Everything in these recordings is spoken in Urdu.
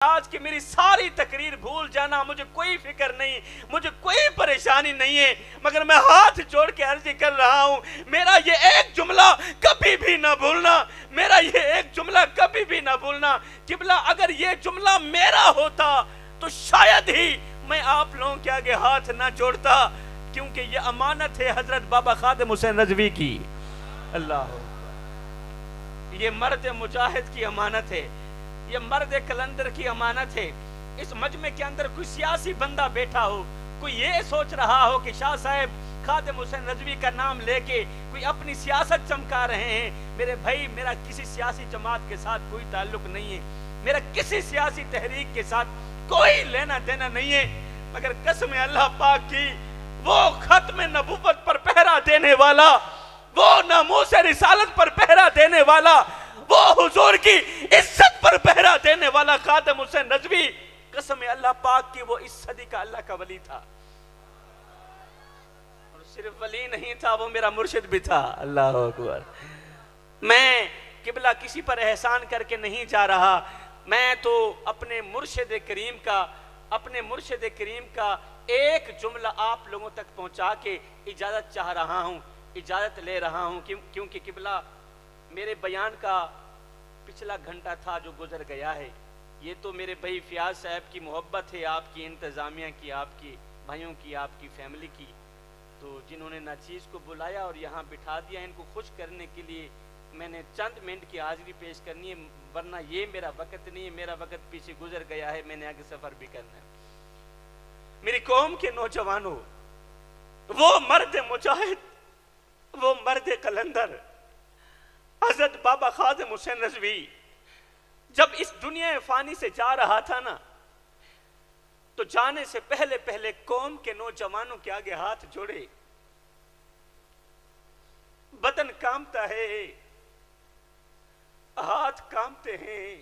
آج کی میری ساری تقریر بھول جانا، مجھے کوئی فکر نہیں، مجھے کوئی پریشانی نہیں ہے، مگر میں ہاتھ جوڑ کے عرض کر رہا ہوں میرا یہ ایک جملہ کبھی بھی نہ بھولنا، میرا یہ ایک جملہ کبھی بھی نہ بھولنا۔ قبلہ اگر یہ جملہ میرا ہوتا تو شاید ہی میں آپ لوگوں کے آگے ہاتھ نہ جوڑتا، کیونکہ یہ امانت ہے حضرت بابا خادم حسین رضوی کی۔ اللہ، یہ مرد مجاہد کی امانت ہے، یہ مرد کلندر کی امانت ہے۔ اس مجمع کے اندر کوئی سیاسی بندہ بیٹھا ہو، کوئی یہ سوچ رہا ہو کہ شاہ صاحب خادم حسین رضوی کا نام لے کے کوئی اپنی سیاست چمکا رہے ہیں، میرے بھائی میرا کسی سیاسی جماعت کے ساتھ کوئی تعلق نہیں ہے، میرا کسی سیاسی تحریک کے ساتھ کوئی لینا دینا نہیں ہے، مگر قسم اللہ پاک کی وہ ختم نبوت پر پہرا دینے والا، وہ ناموس رسالت پر پہرا دینے والا، وہ حضور کی عزت پر پہرا دینے والا خادم حسین رضوی قسم اللہ پاک کی وہ اس صدی کا اللہ کا ولی تھا، اور صرف ولی نہیں تھا، وہ میرا مرشد بھی تھا۔ اللہ اکبر۔ میں قبلہ کسی پر احسان کر کے نہیں جا رہا، میں تو اپنے مرشد کریم کا ایک جملہ آپ لوگوں تک پہنچا کے اجازت چاہ رہا ہوں، اجازت لے رہا ہوں، کیونکہ قبلہ میرے بیان کا پچھلا گھنٹہ تھا جو گزر گیا ہے، یہ تو میرے بھائی فیاض صاحب کی محبت ہے، آپ کی انتظامیہ کی، آپ کی بھائیوں کی، آپ کی فیملی کی، تو جنہوں نے ناچیز کو بلایا اور یہاں بٹھا دیا، ان کو خوش کرنے کے لیے میں نے چند منٹ کی حاضری پیش کرنی ہے، ورنہ یہ میرا وقت نہیں ہے، میرا وقت پیچھے گزر گیا ہے، میں نے آگے سفر بھی کرنا ہے۔ میری قوم کے نوجوانوں، وہ مرد مجاہد، وہ مرد قلندر حضرت بابا خادم حسین رضوی جب اس دنیا فانی سے جا رہا تھا نا، تو جانے سے پہلے قوم کے نوجوانوں کے آگے ہاتھ جوڑے، بدن کامتا ہے، ہاتھ کامتے ہیں،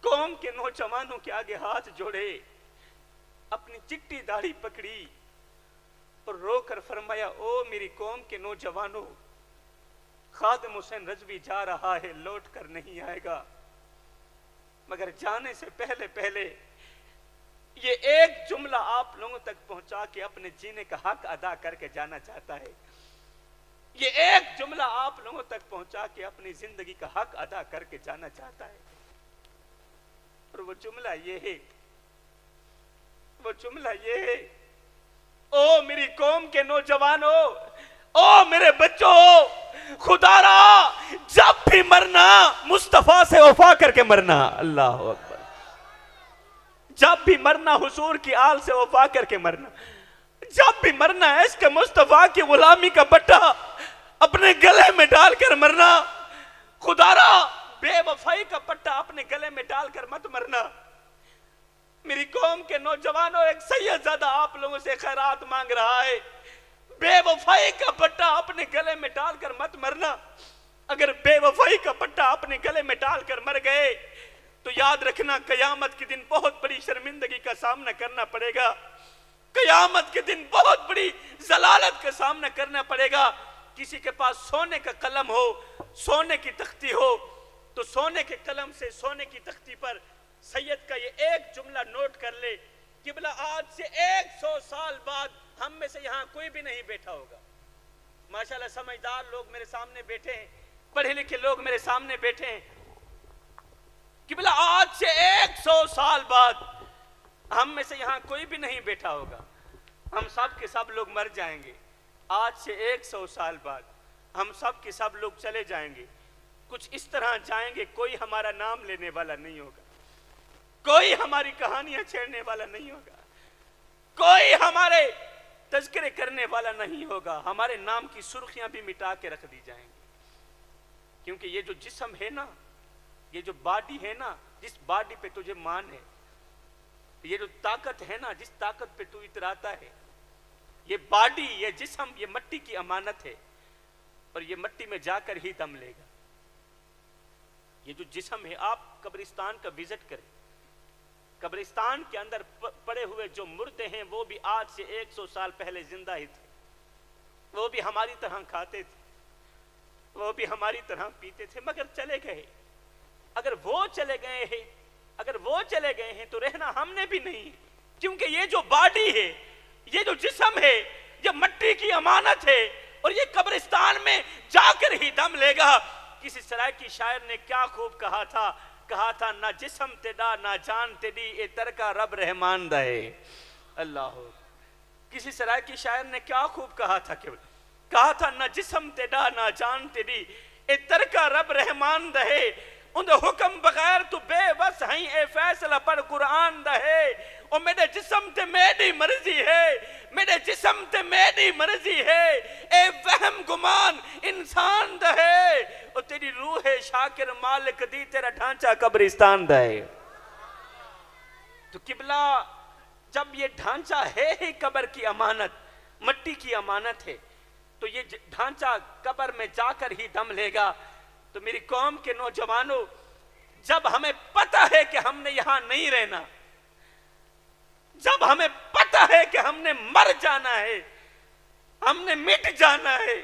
قوم کے نوجوانوں کے آگے ہاتھ جوڑے، اپنی چٹی داڑھی پکڑی اور رو کر فرمایا، او میری قوم کے نوجوانوں، خادم حسین رضوی جا رہا ہے، لوٹ کر نہیں آئے گا، مگر جانے سے پہلے یہ ایک جملہ آپ لوگوں تک پہنچا کے اپنے جینے کا حق ادا کر کے جانا چاہتا ہے، یہ ایک جملہ آپ لوگوں تک پہنچا کے اپنی زندگی کا حق ادا کر کے جانا چاہتا ہے، اور وہ جملہ یہ ہے، وہ جملہ یہ ہے، او میری قوم کے نوجوانوں، او میرے بچوں، خدا را جب بھی مرنا مصطفیٰ سے وفا کر کے مرنا۔ اللہ اکبر۔ جب بھی مرنا حضور کی آل سے وفا کر کے مرنا، جب بھی مرنا عشق مصطفیٰ کی غلامی کا بٹا اپنے گلے میں ڈال کر مرنا، خدا را بے وفائی کا پٹا اپنے گلے میں ڈال کر مت مرنا۔ میری قوم کے نوجوانوں، ایک سید زادہ آپ لوگوں سے خیرات مانگ رہا ہے، بے وفائی کا پٹا اپنے گلے میں ڈال کر مت مرنا۔ اگر بے وفائی کا پٹا اپنے گلے میں ڈال کر مر گئے تو یاد رکھنا قیامت کے دن بہت بڑی شرمندگی کا سامنا کرنا پڑے گا، قیامت کے دن بہت بڑی ضلالت کا سامنا کرنا پڑے گا۔ کسی کے پاس سونے کا قلم ہو، سونے کی تختی ہو، تو سونے کے قلم سے سونے کی تختی پر سید کا یہ ایک جملہ نوٹ کر لے، قبلہ آج سے 100 سال بعد ہم میں سے یہاں کوئی بھی نہیں بیٹھا ہوگا، ماشاءاللہ سمجھدار لوگ میرے سامنے بیٹھے ہیں، پڑھے لکھے لوگ میرے سامنے بیٹھے ہیں، قبلہ آج سے 100 سال بعد ہم میں سے یہاں کوئی بھی نہیں بیٹھا ہوگا، ہم سب کے سب لوگ مر جائیں گے، آج سے 100 سال بعد ہم سب کے سب لوگ چلے جائیں گے، کچھ اس طرح جائیں گے، کوئی ہمارا نام لینے والا نہیں ہوگا، کوئی ہماری کہانیاں چھیڑنے والا نہیں ہوگا، کوئی ہمارے تذکرے کرنے والا نہیں ہوگا، ہمارے نام کی سرخیاں بھی مٹا کے رکھ دی جائیں گی، کیونکہ یہ جو جسم ہے نا، یہ جو باڈی ہے نا، جس باڈی پہ تجھے مان ہے، یہ جو طاقت ہے نا، جس طاقت پہ تو اتراتا ہے، یہ باڈی، یہ جسم، یہ مٹی کی امانت ہے، اور یہ مٹی میں جا کر ہی دم لے گا۔ یہ جو جسم ہے، آپ قبرستان کا وزٹ کریں، قبرستان کے اندر پڑے ہوئے جو مردے ہیں وہ بھی آج سے 100 سال پہلے زندہ ہی تھے، وہ بھی ہماری طرح کھاتے تھے، وہ بھی ہماری طرح پیتے تھے، مگر چلے گئے۔ اگر وہ چلے گئے ہیں اگر وہ چلے گئے ہیں تو رہنا ہم نے بھی نہیں، کیونکہ یہ جو باڈی ہے، یہ جو جسم ہے، یہ مٹی کی امانت ہے، اور یہ قبرستان میں جا کر ہی دم لے گا۔ کسی سرائکی شاعر نے کیا خوب کہا تھا نہ جسم تیڈا نہ جان تیڈی اے ترکا رب رحمان دہے۔ اللہ، کسی سرائکی شاعر نے کیا خوب کہا تھا نہ جسم تیڈا نہ جان تیڈی اے ترکا رب رحمان دہے، ان حکم بغیر تو بے بس ہیں اے فیصلہ پر قرآن دہے، اور میرے جسم تے میری مرضی ہے، میرے جسم تے میری مرضی ہے، اے وہم گمان انسان دہے، اور تیری روح شاکر مالک دی تیرا ڈھانچہ قبرستان دہے۔ تو قبلہ جب یہ ڈھانچہ ہے ہی قبر کی امانت، مٹی کی امانت ہے، تو یہ ڈھانچہ قبر میں جا کر ہی دم لے گا۔ تو میری قوم کے نوجوانوں، جب ہمیں پتہ ہے کہ ہم نے یہاں نہیں رہنا، جب ہمیں پتہ ہے کہ ہم نے مر جانا ہے، ہم نے مٹ جانا ہے،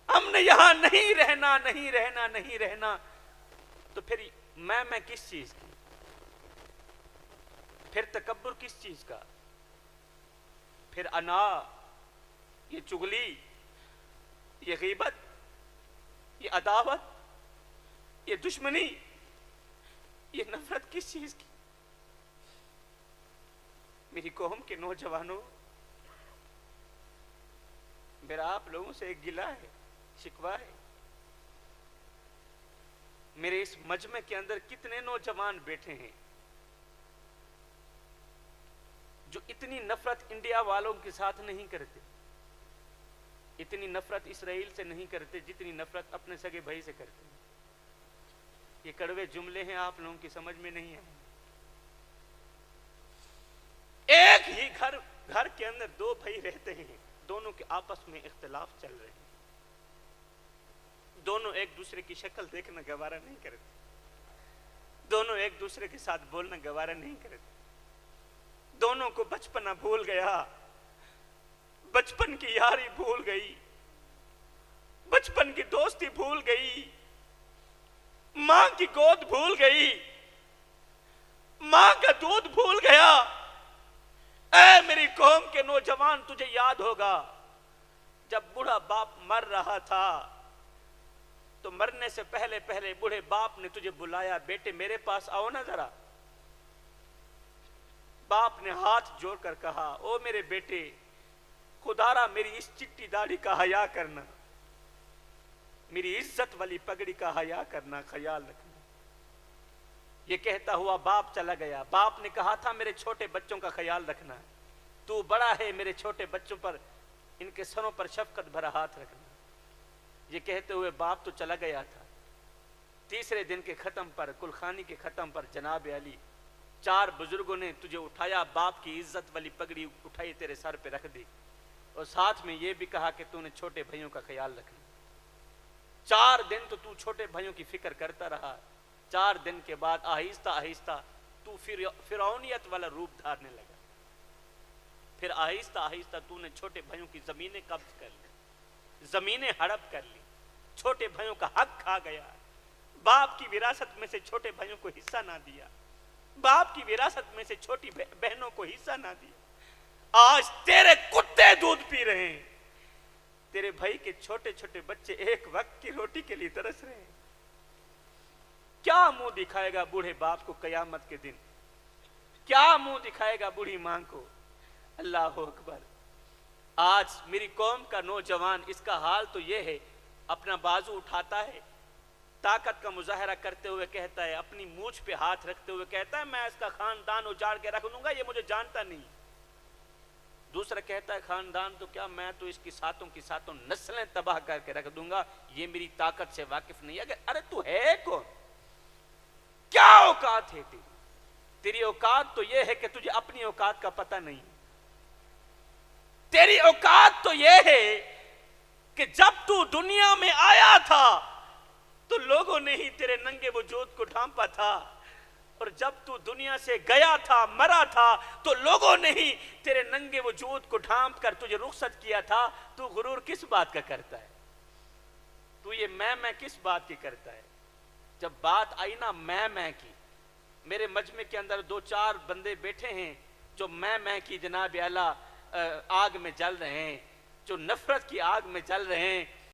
ہم نے یہاں نہیں رہنا، تو پھر میں کس چیز کی، پھر تکبر کس چیز کا، پھر انا، یہ چغلی، یہ غیبت، یہ عداوت، یہ دشمنی، یہ نفرت کس چیز کی؟ میری قوم کے نوجوانوں، میرا آپ لوگوں سے ایک گلہ ہے، شکوہ ہے۔ میرے اس مجمع کے اندر کتنے نوجوان بیٹھے ہیں جو اتنی نفرت انڈیا والوں کے ساتھ نہیں کرتے، اتنی نفرت اسرائیل سے نہیں کرتے جتنی نفرت اپنے سگے بھائی سے کرتے ہیں۔ یہ کڑوے جملے ہیں، آپ لوگوں کی سمجھ میں نہیں آئے۔ ایک ہی گھر کے اندر دو بھائی رہتے ہیں، دونوں کے آپس میں اختلاف چل رہے ہیں، دونوں ایک دوسرے کی شکل دیکھنا گوارا نہیں کرتے، دونوں ایک دوسرے کے ساتھ بولنا گوارا نہیں کرتے، دونوں کو بچپنا بھول گیا، بچپن کی یاری بھول گئی، بچپن کی دوستی بھول گئی، ماں کی گود بھول گئی، ماں کا دودھ بھول گیا۔ اے میری قوم کے نوجوان، تجھے یاد ہوگا جب بوڑھا باپ مر رہا تھا تو مرنے سے پہلے بوڑھے باپ نے تجھے بلایا، بیٹے میرے پاس آؤ نا ذرا۔ باپ نے ہاتھ جوڑ کر کہا، او میرے بیٹے، خدارا میری اس چٹی داڑھی کا حیا کرنا، میری عزت والی پگڑی کا حیا کرنا، خیال رکھنا۔ یہ کہتا ہوا باپ چلا گیا۔ باپ نے کہا تھا میرے چھوٹے بچوں کا خیال رکھنا، تو بڑا ہے، میرے چھوٹے بچوں پر، ان کے سروں پر شفقت بھرا ہاتھ رکھنا۔ یہ کہتے ہوئے باپ تو چلا گیا تھا۔ تیسرے دن کے ختم پر، کلخانی کے ختم پر، جناب علی، 4 بزرگوں نے تجھے اٹھایا، باپ کی عزت والی پگڑی اٹھائی، تیرے سر پہ رکھ دی، اور ساتھ میں یہ بھی کہا کہ تو نے چھوٹے بھائیوں کا خیال رکھنا۔ 4 دن تو چھوٹے بھائیوں کی فکر کرتا رہا۔ 4 دن کے بعد آہستہ آہستہ تو فرعونیت والا روپ دھارنے لگا۔ پھر آہستہ آہستہ تو نے چھوٹے بھائیوں کی زمینیں قبض کر لی، زمینیں ہڑپ کر لی، چھوٹے بھائیوں کا حق کھا گیا، باپ کی وراثت میں سے چھوٹے بھائیوں کو حصہ نہ دیا، باپ کی وراثت میں سے چھوٹی بہنوں کو حصہ نہ دیا۔ آج تیرے کتے دودھ پی رہے ہیں، تیرے بھائی کے چھوٹے چھوٹے بچے ایک وقت کی روٹی کے لیے ترس رہے ہیں۔ کیا منہ دکھائے گا بوڑھے باپ کو قیامت کے دن؟ کیا منہ دکھائے گا بوڑھی ماں کو؟ اللہ اکبر۔ آج میری قوم کا نوجوان، اس کا حال تو یہ ہے، اپنا بازو اٹھاتا ہے، طاقت کا مظاہرہ کرتے ہوئے کہتا ہے، اپنی مونچھ پہ ہاتھ رکھتے ہوئے کہتا ہے میں اس کا خاندان اجاڑ کے رکھ دوں گا، یہ مجھے جانتا نہیں۔ دوسرا کہتا ہے خاندان تو کیا، میں تو اس کی ساتوں نسلیں تباہ کر کے رکھ دوں گا، یہ میری طاقت سے واقف نہیں ہے۔ ارے تو ہے کون؟ کیا اوقات ہے تیری اوقات تو یہ ہے کہ تجھے اپنی اوقات کا پتہ نہیں۔ تیری اوقات تو یہ ہے کہ جب تو دنیا میں آیا تھا تو لوگوں نے ہی تیرے ننگے وجود کو ڈھانپا تھا، اور جب تو دنیا سے گیا تھا، مرا تھا، تو لوگوں نے ہی تیرے ننگے وجود کو ڈھانپ کر تجھے رخصت کیا تھا۔ تو غرور کس بات کا کرتا ہے؟ تو یہ میں کس بات کی کرتا ہے؟ جب بات آئی نا میں کی، میرے مجمع کے اندر 2-4 بندے بیٹھے ہیں جو میں کی جناب اعلیٰ آگ میں جل رہے ہیں، جو نفرت کی آگ میں جل رہے ہیں،